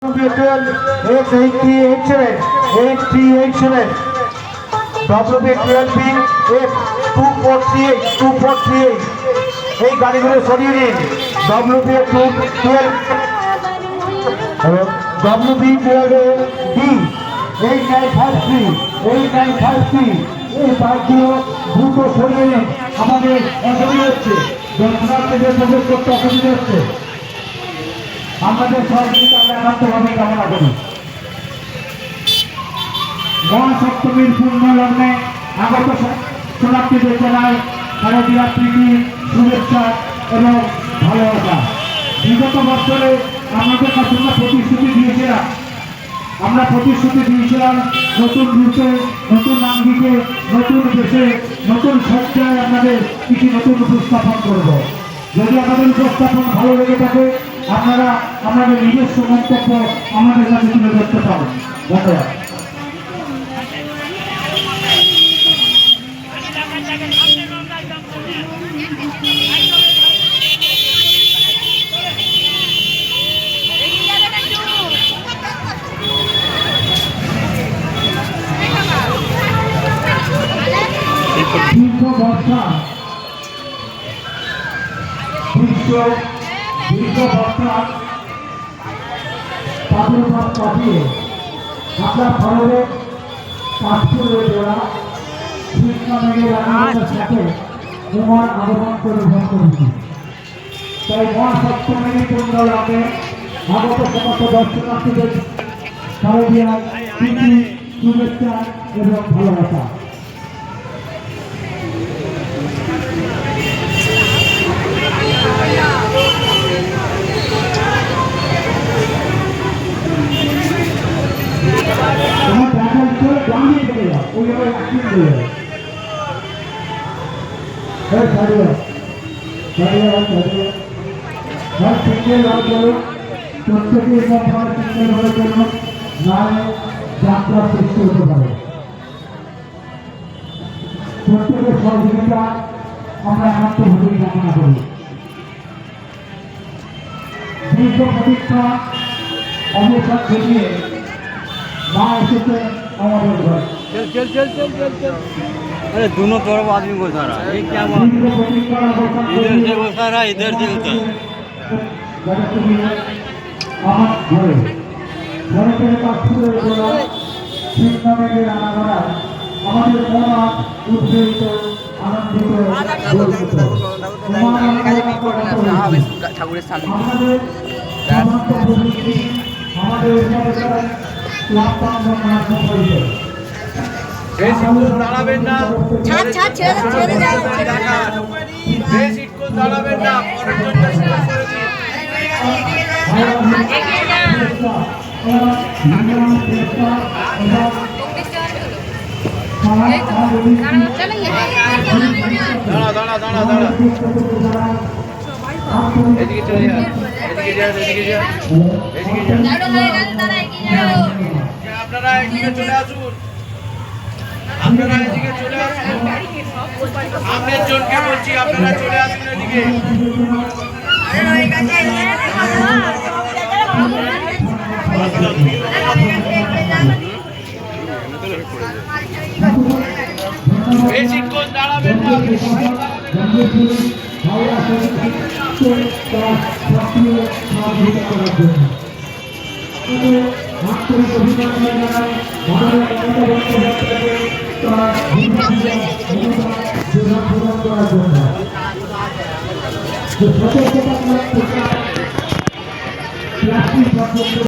WB12 X8387 8387 WB12B F2438 এই গাড়িগুলো সরিয়ে নিন। WB12B 8953 এই বাইকগুলো দ্রুত সরিয়ে নিন। আমাদের অসুবিধা হচ্ছে, দর্শনার্থীদের প্রবেশ করতে অসুবিধা হচ্ছে। আমাদের সহযোগিতা আমরা একান্তভাবে কামনা করি। মহাসপ্তমীর পূর্ণ লগ্নে আগত শরণার্থীদের জানাই শারদীয়া প্রীতি, শুভেচ্ছা এবং ভালোবাসা। বিগত বছরে আমাদের কাছে প্রতিশ্রুতি দিয়েছিলাম নতুন রূপে, নতুন আঙ্গিকে, নতুন দেশে, নতুন সজ্জায় আপনাদের কিছু নতুন উপস্থাপন করব। যদি আমাদের উপস্থাপন ভালো লেগে থাকে আপনারা আমাদের নিজস্ব মন্তব্য আমাদের কাছে তুলে ধরতে পারেন। ধন্যবাদ। দীর্ঘ বর্ষা প্রাদুর্ভাব কাটিয়ে আমরা ভারতের পাঁচপুরের জোড়া কৃষ্ণনগরের আনন্দের সাথে তোমার আগমন পরিবহন করেছি। তাই মহাসপ্তমীর পূর্ণ লগ্নে আগত সমস্ত দর্শনার্থীদের শারদীয়া প্রীতি, শুভেচ্ছা এবং ভালোবাসা। যাত্রা সৃষ্টি হতে পারে। প্রত্যেকের সহযোগিতা আমরা একান্তভাবেই কামনা করি। দীর্ঘ প্রতীক্ষা অবসর ঘটিয়ে মা এসেছে আমাদের ঘরে। अरे दोनों तरफ आदमी को सारा ये क्या बात, इधर से वो सारा इधर से उधर। আমার ঘরে ঘরে থেকে পাঁচপুরের জোড়া কৃষ্ণনগরের আনাগড়া আমাদের মন উদ্বেলিত আনন্দিত ঠাকুরের সামনে আমাদের দাঁড়াবেন না, দাঁড়াবেন না, দাঁড়া দাঁড়া দাঁড়া এদিকে চলে যা, এদিকে যা, এদিকে যা, এদিকে যা। আপনারা এদিকে চলে আসুন, আপনারা এদিকে চলে আসুন। আপনার জনকে বলছি আপনারা চলে আসুন এদিকে। বেশিক্ষণ দাঁড়াবেন না। জন্য